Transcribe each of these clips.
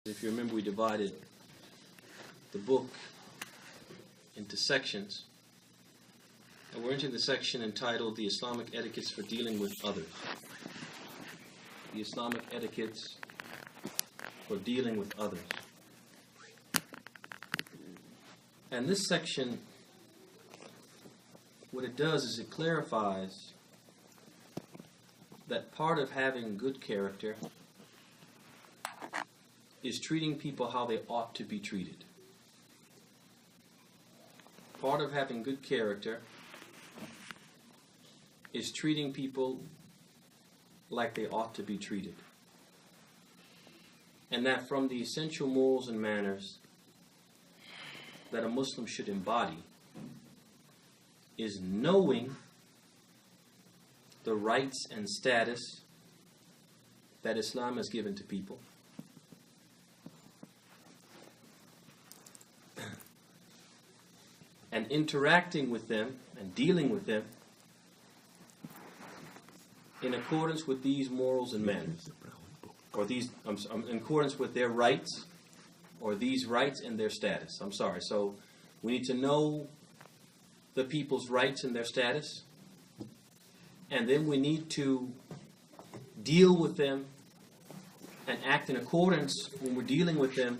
If you remember, we divided the book into sections, and we're into the section entitled The Islamic Etiquettes for Dealing with Others. The Islamic Etiquettes for Dealing with Others. And this section, what it does is it clarifies that part of having good character is treating people how they ought to be treated. Part of having good character is treating people like they ought to be treated. And that from the essential morals and manners that a Muslim should embody is knowing the rights and status that Islam has given to people, and interacting with them and dealing with them in accordance with these morals and manners, or these, in accordance with their rights, or these rights and their status. So we need to know the people's rights and their status, and then we need to deal with them and act in accordance, when we're dealing with them,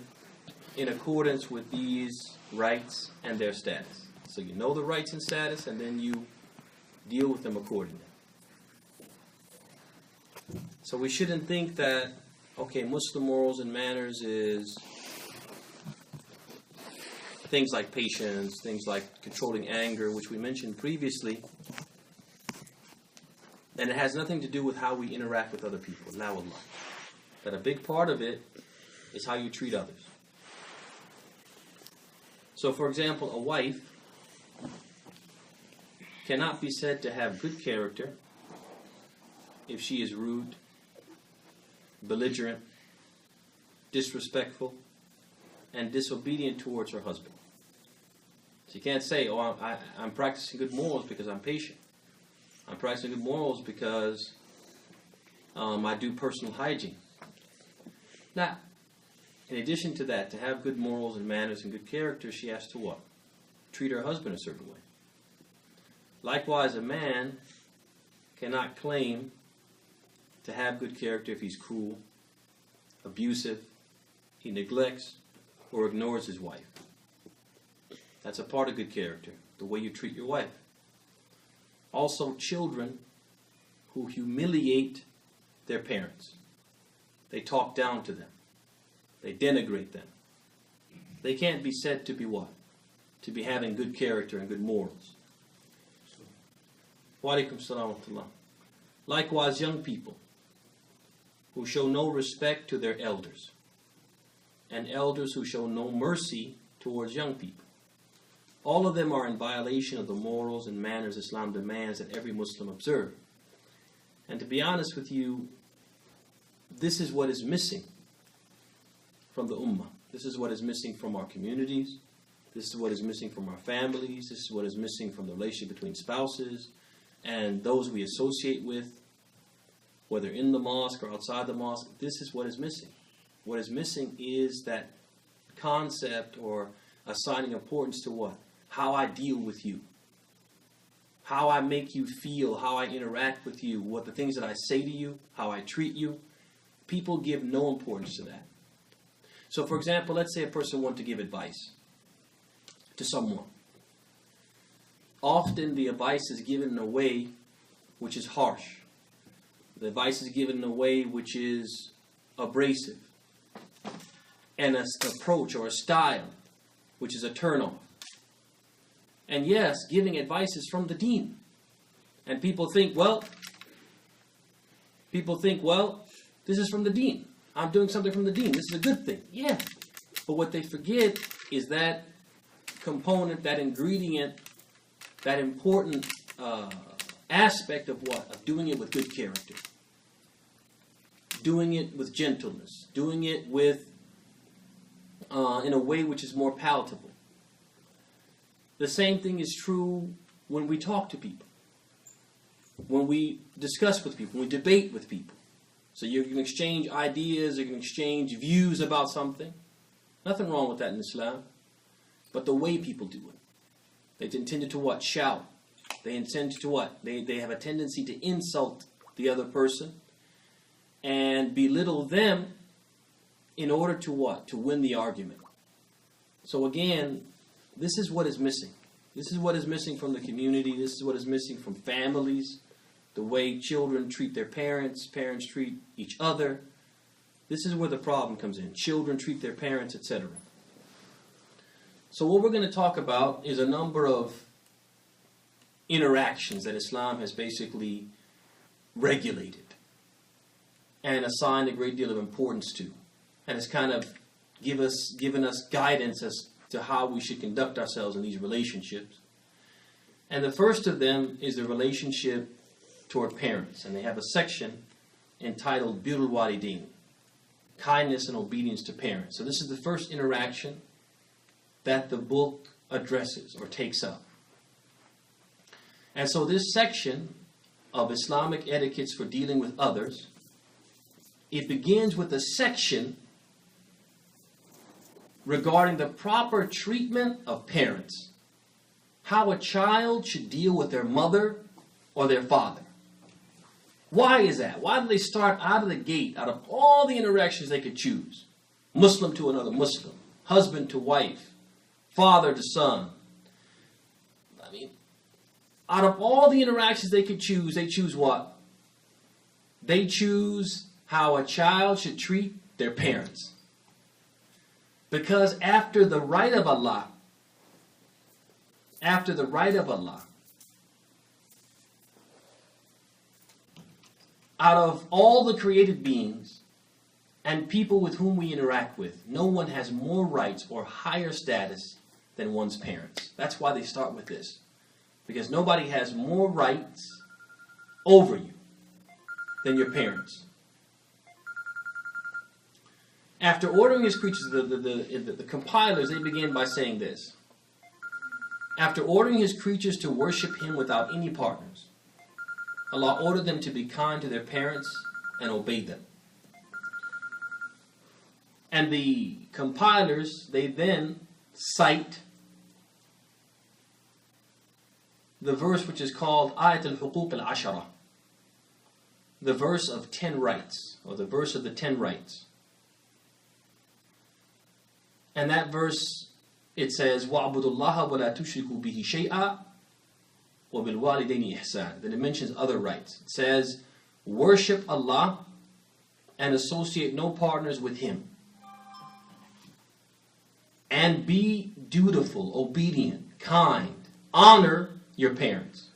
in accordance with these rights and their status. So you know the rights and status, and then you deal with them accordingly. So we shouldn't think that, okay, Muslim morals and manners is things like patience, things like controlling anger, which we mentioned previously, and it has nothing to do with how we interact with other people. La wallah. That a big part of it is how you treat others. So, for example, a wife cannot be said to have good character if she is rude, belligerent, disrespectful, and disobedient towards her husband. So you can't say, oh, I'm practicing good morals because I'm patient. I'm practicing good morals because I do personal hygiene. Now, in addition to that, to have good morals and manners and good character, she has to what? Treat her husband a certain way. Likewise, a man cannot claim to have good character if he's cruel, abusive, he neglects, or ignores his wife. That's a part of good character, the way you treat your wife. Also, children who humiliate their parents. They talk down to them. They denigrate them. They can't be said to be what? To be having good character and good morals. Wa alaikum salam wa rahmatullah. Likewise, young people who show no respect to their elders, and elders who show no mercy towards young people. All of them are in violation of the morals and manners Islam demands that every Muslim observe. And to be honest with you, this is what is missing from the ummah. This is what is missing from our communities. This is what is missing from our families. This is what is missing from the relationship between spouses and those we associate with, whether in the mosque or outside the mosque. This is what is missing. What is missing is that concept or assigning importance to what? How I deal with you. How I make you feel, how I interact with you, what the things that I say to you, how I treat you. People give no importance to that. So, for example, let's say a person wants to give advice to someone. Often the advice is given in a way which is harsh. The advice is given in a way which is abrasive. And an approach or a style which is a turn-off. And yes, giving advice is from the deen. And people think, well, this is from the deen. I'm doing something from the deen. This is a good thing. Yeah. But what they forget is that component, that ingredient, that important aspect of what? Of doing it with good character. Doing it with gentleness. Doing it with, in a way which is more palatable. The same thing is true when we talk to people. When we discuss with people. When we debate with people. So you can exchange ideas, you can exchange views about something. Nothing wrong with that in Islam. But the way people do it. They intended to what? Shout. They intend to what? They have a tendency to insult the other person and belittle them in order to what? To win the argument. So again, this is what is missing. This is what is missing from the community. This is what is missing from families. The way children treat their parents, parents treat each other. This is where the problem comes in. Children treat their parents, etc. So what we're going to talk about is a number of interactions that Islam has basically regulated and assigned a great deal of importance to. And has kind of given us guidance as to how we should conduct ourselves in these relationships. And the first of them is the relationship toward parents. And they have a section entitled Birrul Walidain, kindness and obedience to parents. So this is the first interaction that the book addresses or takes up. And so this section of Islamic etiquettes for dealing with others, it begins with a section regarding the proper treatment of parents. How a child should deal with their mother or their father. Why is that? Why do they start out of the gate, out of all the interactions they could choose? Muslim to another Muslim, husband to wife, father to son. I mean, out of all the interactions they could choose, they choose what? They choose how a child should treat their parents. Because after the right of Allah, out of all the created beings and people with whom we interact with, no one has more rights or higher status than one's parents. That's why they start with this. Because nobody has more rights over you than your parents. After ordering his creatures, the compilers, they begin by saying this. After ordering his creatures to worship him without any partners, Allah ordered them to be kind to their parents and obey them. And the compilers, they then cite the verse which is called Ayat al-Huquq al-Ashara, the verse of 10 rights, or the verse of the 10 rights. And that verse, it says, وَعْبُدُ اللَّهَ وَلَا تُشْرِكُوا بِهِ شَيْئًا وَبِالْوَالِدَيْنِ إِحْسَانًا. Then it mentions other rights. It says, worship Allah and associate no partners with Him. And be dutiful, obedient, kind. Honor your parents.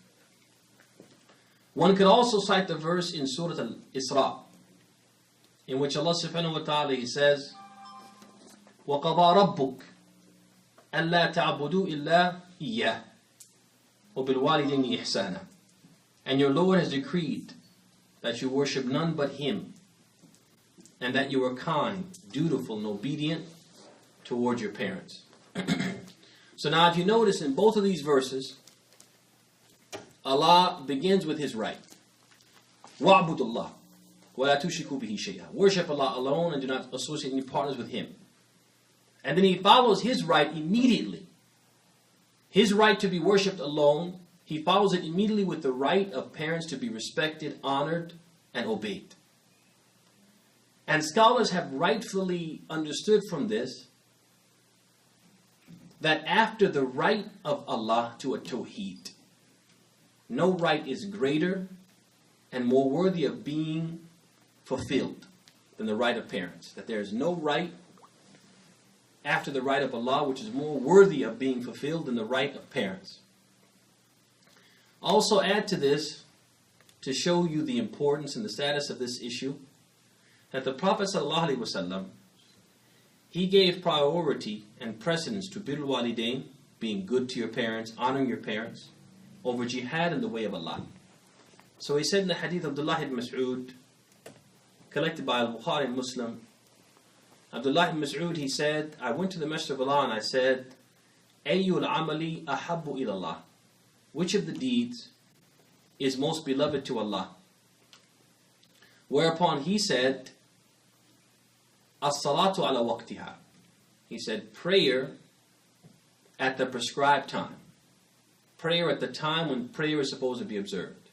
One could also cite the verse in Surah Al-Isra, in which Allah subhanahu wa ta'ala, He says, وَقَضَى رَبُّكَ أَلَّا تَعْبُدُوا إِلَّا إِيَّهُ وَبِالْوَالِدَيْنِ إِحْسَانًا. And your Lord has decreed that you worship none but Him, and that you are kind, dutiful, and obedient towards your parents. So now if you notice in both of these verses, Allah begins with His right. وَعْبُدُ اللَّهِ وَلَا تُشْرِكُوا بِهِ شَيْئًا. Worship Allah alone and do not associate any partners with Him. And then He follows His right immediately. His right to be worshipped alone, He follows it immediately with the right of parents to be respected, honored, and obeyed. And scholars have rightfully understood from this that after the right of Allah to a tawheed, no right is greater and more worthy of being fulfilled than the right of parents. That there is no right after the right of Allah which is more worthy of being fulfilled than the right of parents. Also add to this, to show you the importance and the status of this issue, that the Prophet ﷺ, he gave priority and precedence to Birrul Walidain, being good to your parents, honoring your parents, over jihad in the way of Allah. So he said in the hadith of Abdullah ibn Mas'ud, collected by Al-Bukhari and Muslim, Abdullah ibn Mas'ud, he said, I went to the Messenger of Allah and I said, Ayyul amali ahabbu ilallah. Which of the deeds is most beloved to Allah? Whereupon he said, As-salatu ala waqtiha. He said, prayer at the prescribed time. Prayer at the time when prayer is supposed to be observed.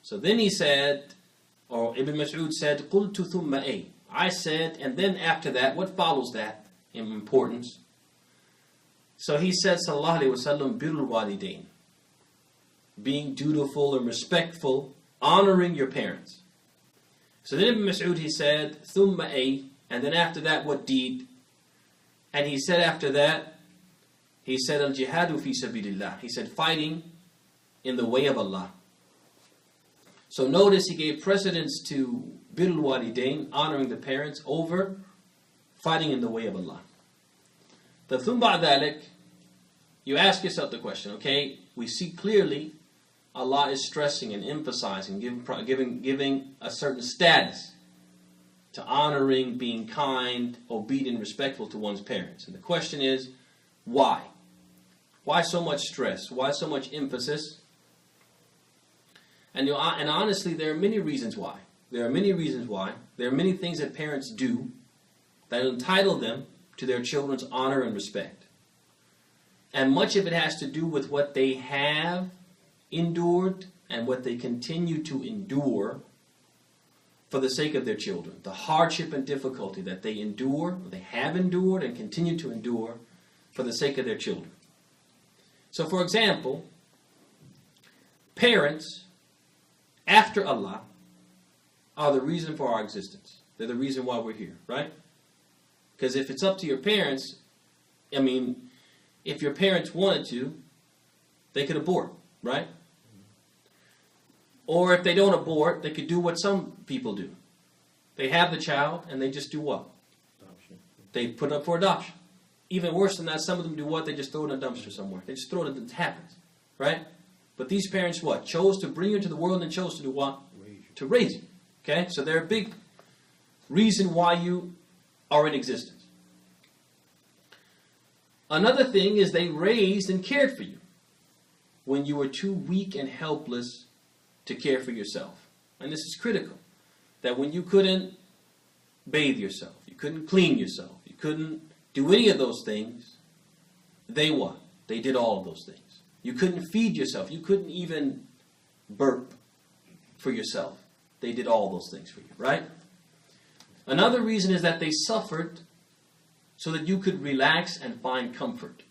So then he said, or Ibn Mas'ud said, قُلْتُ ثُمَّ أَيْ. I said, and then after that, what follows that in importance? So he said, sallallahu alayhi wa sallam, birrul walidain. Being dutiful and respectful, honoring your parents. So then Ibn Mas'ud, he said, ثُمَّ أَيْ. And then after that, what deed? And he said after that, he said, al-jihadu fi sabilillah. He said, fighting in the way of Allah. So notice he gave precedence to birrul walidain, honoring the parents, over fighting in the way of Allah. The thum ba'dalik, you ask yourself the question, okay, we see clearly Allah is stressing and emphasizing, giving a certain status to honoring, being kind, obedient, respectful to one's parents. And the question is, why? Why so much stress? Why so much emphasis? And honestly, there are many reasons why. There are many reasons why. There are many things that parents do that entitle them to their children's honor and respect. And much of it has to do with what they have endured and what they continue to endure for the sake of their children. The hardship and difficulty that they endure, they have endured and continue to endure for the sake of their children. So for example, parents, after Allah, are the reason for our existence. They're the reason why we're here, right? Because if it's up to your parents, I mean, if your parents wanted to, they could abort, right? Or if they don't abort, they could do what some people do. They have the child and they just do what? Adoption. They put it up for adoption. Even worse than that, some of them do what? They just throw it in a dumpster somewhere. They just throw it, it happens, right? But these parents what? Chose to bring you into the world and chose to do what? To raise you. Okay? So they're a big reason why you are in existence. Another thing is they raised and cared for you when you were too weak and helpless to care for yourself. And this is critical. That when you couldn't bathe yourself, you couldn't clean yourself, you couldn't do any of those things, they what? They did all of those things. You couldn't feed yourself. You couldn't even burp for yourself. They did all those things for you, right? Another reason is that they suffered so that you could relax and find comfort.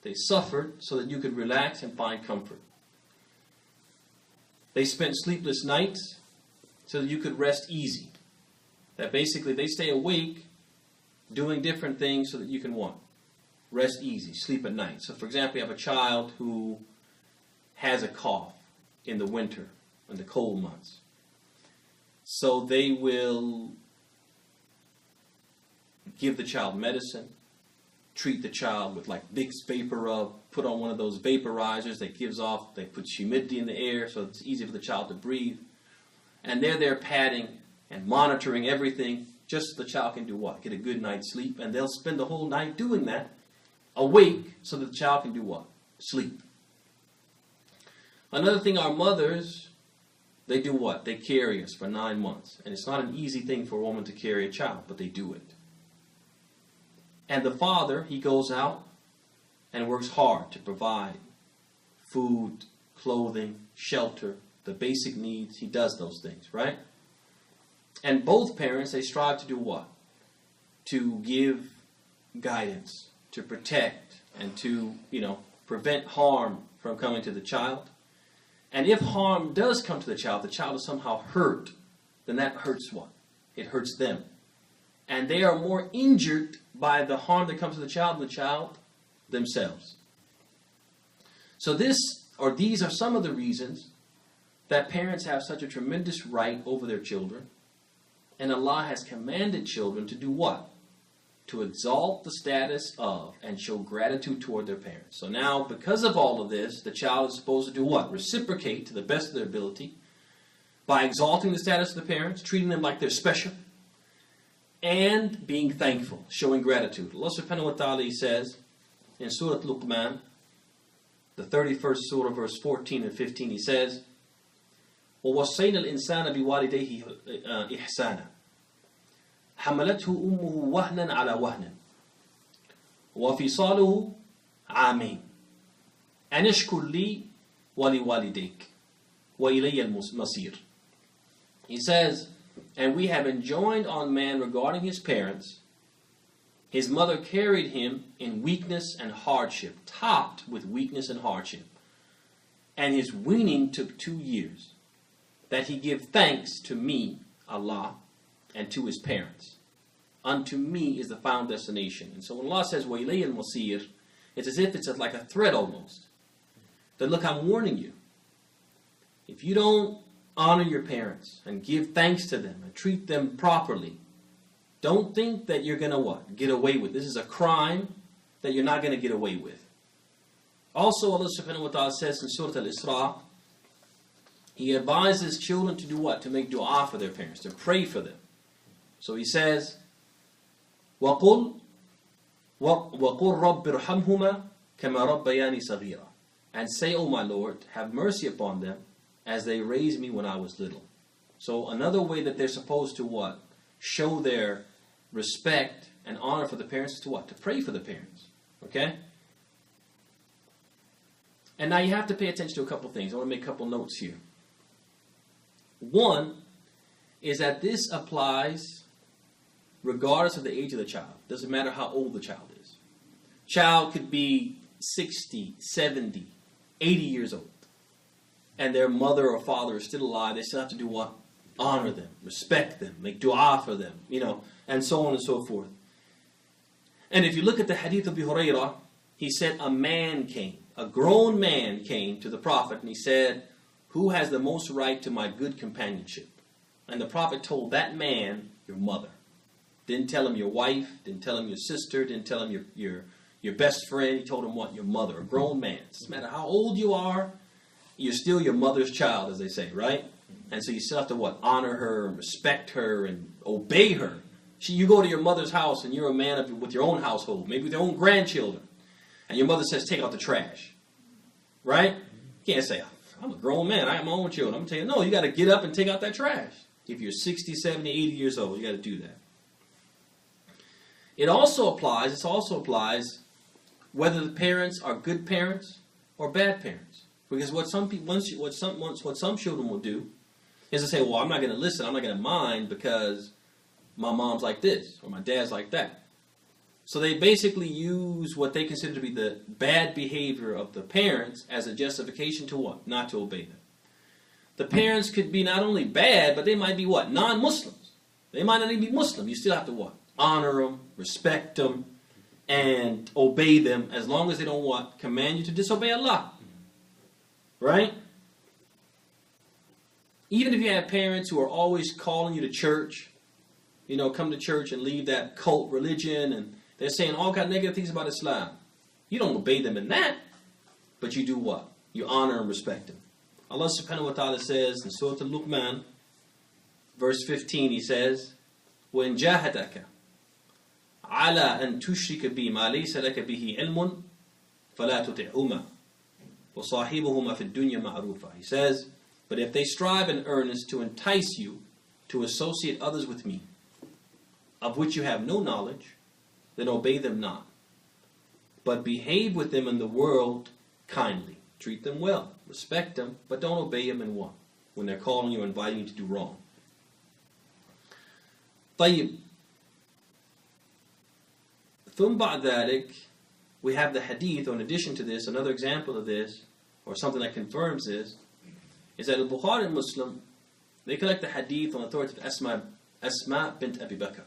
They suffered so that you could relax and find comfort. They spent sleepless nights so that you could rest easy. That basically they stay awake doing different things so that you can what? Rest easy, sleep at night. So for example, you have a child who has a cough in the winter, in the cold months. So they will give the child medicine, treat the child with like Vicks Vapor Rub, put on one of those vaporizers that gives off, they put humidity in the air so it's easy for the child to breathe. And they're there patting and monitoring everything just so the child can do what? Get a good night's sleep. And they'll spend the whole night doing that, awake, so that the child can do what? Sleep. Another thing, our mothers, they do what? They carry us for 9 months. And it's not an easy thing for a woman to carry a child, but they do it. And the father, he goes out and works hard to provide food, clothing, shelter, the basic needs. He does those things, right? And both parents, they strive to do what? To give guidance, to protect, and to, prevent harm from coming to the child. And if harm does come to the child is somehow hurt, then that hurts what? It hurts them. And they are more injured by the harm that comes to the child themselves. So these are some of the reasons that parents have such a tremendous right over their children. And Allah has commanded children to do what? To exalt the status of and show gratitude toward their parents. So now, because of all of this, the child is supposed to do what? Reciprocate to the best of their ability by exalting the status of the parents, treating them like they're special, and being thankful, showing gratitude. Allah subhanahu wa ta'ala says in Surah Luqman, the 31st surah, verse 14 and 15, He says, ووصينا الإنسان بوالديه إحسانا حملته أمه وهنا على وهن وفصاله عامين أن اشكر لي ولوالديك وإلي المصير. He says, and we have enjoined on man regarding his parents. His mother carried him in weakness and hardship, topped with weakness and hardship. And his weaning took 2 years, that he give thanks to me, Allah, and to his parents. Unto me is the final destination. And so when Allah says, وَإِلَيَّ الْمَصِيرُ, it's as if it's like a threat almost. That look, I'm warning you. If you don't honor your parents and give thanks to them and treat them properly, don't think that you're going to what? Get away with. This is a crime that you're not going to get away with. Also, Allah subhanahu wa ta'ala says in Surah Al-Isra, He advises children to do what? To make dua for their parents, to pray for them. So He says, وَقُلْ رَبِّ ارْحَمْهُمَا كَمَا رَبَّيَانِي صَغِيرًا. And say, O my Lord, have mercy upon them as they raised me when I was little. So another way that they're supposed to what? Show their respect and honor for the parents is to what? To pray for the parents. Okay? And now you have to pay attention to a couple things. I want to make a couple notes here. One is that this applies regardless of the age of the child. Doesn't matter how old the child is. Child could be 60, 70, 80 years old. And their mother or father is still alive. They still have to do what? Honor them, respect them, make dua for them, and so on and so forth. And if you look at the hadith of Abu Hurairah, he said a man came, a grown man came to the Prophet and he said, who has the most right to my good companionship? And the Prophet told that man, your mother. Didn't tell him your wife, didn't tell him your sister, didn't tell him your best friend. He told him what? Your mother, a grown man. It doesn't matter how old you are, you're still your mother's child, as they say, right? And so you still have to what? Honor her and respect her and obey her. You go to your mother's house and you're a man with your own household, maybe with your own grandchildren. And your mother says, take out the trash. Right? You can't say, I'm a grown man, I have my own children. I'm going to tell you, no, you got to get up and take out that trash. If you're 60, 70, 80 years old, you got to do that. It also applies whether the parents are good parents or bad parents. Because what some children will do is to say, well, I'm not going to listen, I'm not going to mind because my mom's like this or my dad's like that. So they basically use what they consider to be the bad behavior of the parents as a justification to what? Not to obey them. The parents could be not only bad, but they might be what? Non-Muslims. They might not even be Muslim. You still have to what? Honor them, respect them, and obey them as long as they don't what? Command you to disobey Allah. Right? Even if you have parents who are always calling you to church, come to church and leave that cult religion, and they're saying all kind of negative things about Islam. You don't obey them in that, but you do what? You honor and respect them. Allah subhanahu wa ta'ala says in Surah Al-Luqman, verse 15, He says, وَإِنْ جَاهَدَكَ عَلَىٰ أَن تُشْرِكَ بِي مَا لَيْسَ لَكَ بِهِ عِلْمٌ فَلَا تُطِعْهُمَا وَصَاحِبُهُمَا فِي الدُّنْيَا مَعْرُوفًا. He says, but if they strive in earnest to entice you to associate others with me, of which you have no knowledge, then obey them not. But behave with them in the world kindly. Treat them well. Respect them, but don't obey them in what? When they're calling you or inviting you to do wrong. طيب. ثم بعد ذلك, we have the hadith, or in addition to this, another example of this, or something that confirms this, is that Al-Bukhari and Muslim, they collect the hadith on authority of Asma bint Abi Bakr.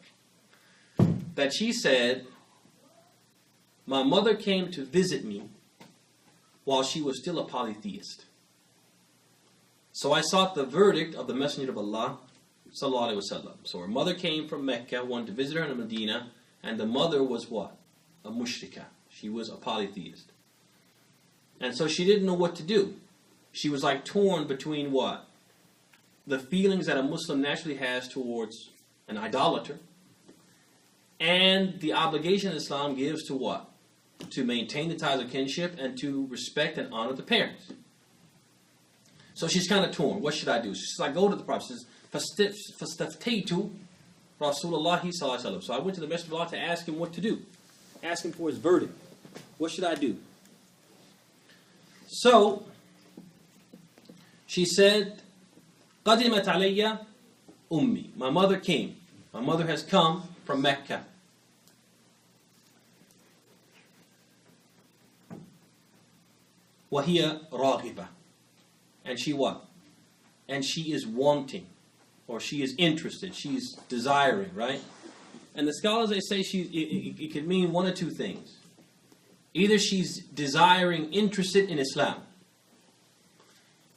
That she said, my mother came to visit me while she was still a polytheist. So I sought the verdict of the Messenger of Allah, sallallahu alaihi wasallam. So her mother came from Mecca, wanted to visit her in Medina, and the mother was what? A mushrika. She was a polytheist. And so she didn't know what to do. She was like torn between what? The feelings that a Muslim naturally has towards an idolater, and the obligation Islam gives to what? To maintain the ties of kinship and to respect and honor the parents. So she's kind of torn. What should I do? She says, I go to the Prophet. She says, فَاسْتَفْتَيْتُ رَسُولَ اللَّهِ صَلَّى اللَّهُ عَلَيْهِ وسلم. So I went to the Messenger of Allah to ask him what to do. Ask him for his verdict. What should I do? So she said, قَدِمَتْ عَلَيَّ أُمِّي. My mother came. My mother has come from Mecca. وَهِيَ رَاغِبَةٌ. And she what? And she is wanting, or she is interested, she is desiring, right? And the scholars, they say it could mean one of two things. Either she's desiring, interested in Islam,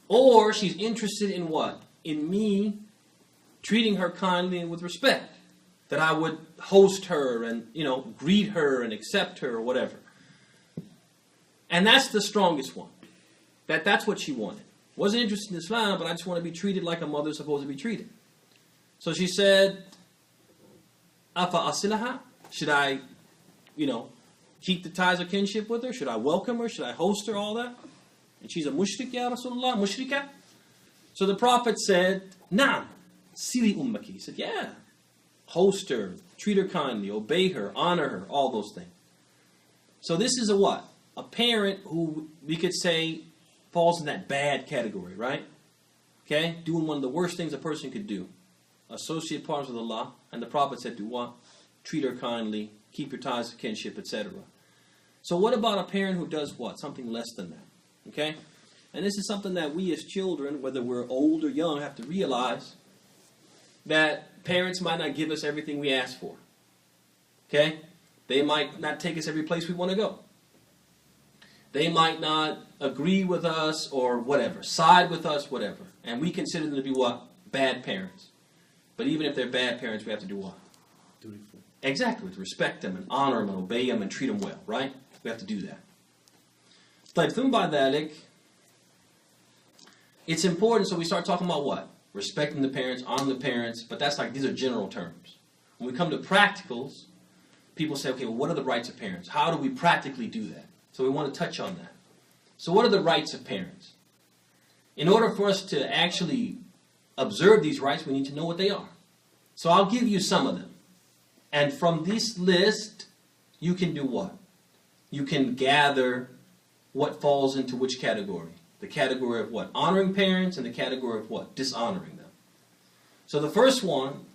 or she's interested in what? In me treating her kindly and with respect. That I would host her and, greet her and accept her or whatever. And that's the strongest one. That's what she wanted. Wasn't interested in Islam, but I just want to be treated like a mother is supposed to be treated. So she said, Afa asilaha? Should I, keep the ties of kinship with her? Should I welcome her? Should I host her? All that? And she's a mushrik, ya Rasulullah, mushrika. So the Prophet said, Naam, sili ummaki. He said, yeah, host her, treat her kindly, obey her, honor her, all those things. So this is a what? A parent who we could say falls in that bad category, right? Okay? Doing one of the worst things a person could do. Associate partners with Allah. And the Prophet said, do what? Treat her kindly, keep your ties of kinship, etc. So what about a parent who does what? Something less than that. Okay? And this is something that we as children, whether we're old or young, have to realize that parents might not give us everything we ask for. Okay? They might not take us every place we want to go. They might not agree with us or whatever, side with us, whatever. And we consider them to be what? Bad parents. But even if they're bad parents, we have to do what? Dutiful. Exactly, to respect them and honor them and obey them and treat them well, right? We have to do that. طيب, ثم بعد ذلك, it's important, so we start talking about what? Respecting the parents, honoring the parents, but these are general terms. When we come to practicals, people say, okay, well, what are the rights of parents? How do we practically do that? So we want to touch on that. So what are the rights of parents? In order for us to actually observe these rights, we need to know what they are. So I'll give you some of them. And from this list, you can do what? You can gather what falls into which category. The category of what? Honoring parents, and the category of what? Dishonoring them. So the first one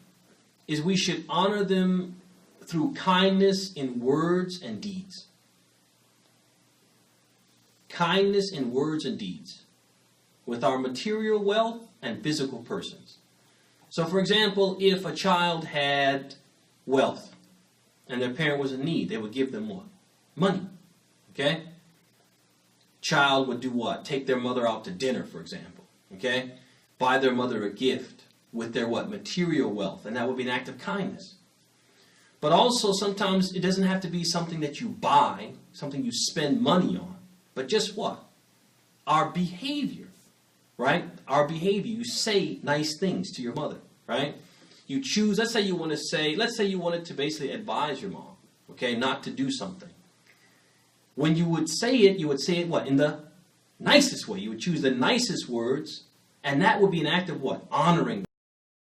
is we should honor them through kindness in words and deeds. Kindness in words and deeds. With our material wealth and physical persons. So for example, if a child had wealth and their parent was in need, they would give them what? Money. Okay? Child would do what? Take their mother out to dinner, for example. Okay? Buy their mother a gift with their what? Material wealth. And that would be an act of kindness. But also sometimes it doesn't have to be something that you buy, something you spend money on. But just what? Our behavior. Right? Our behavior. You say nice things to your mother. Right? You choose, let's say you wanted to basically advise your mom. Okay? Not to do something. When you would say it what? In the nicest way. You would choose the nicest words. And that would be an act of what? Honoring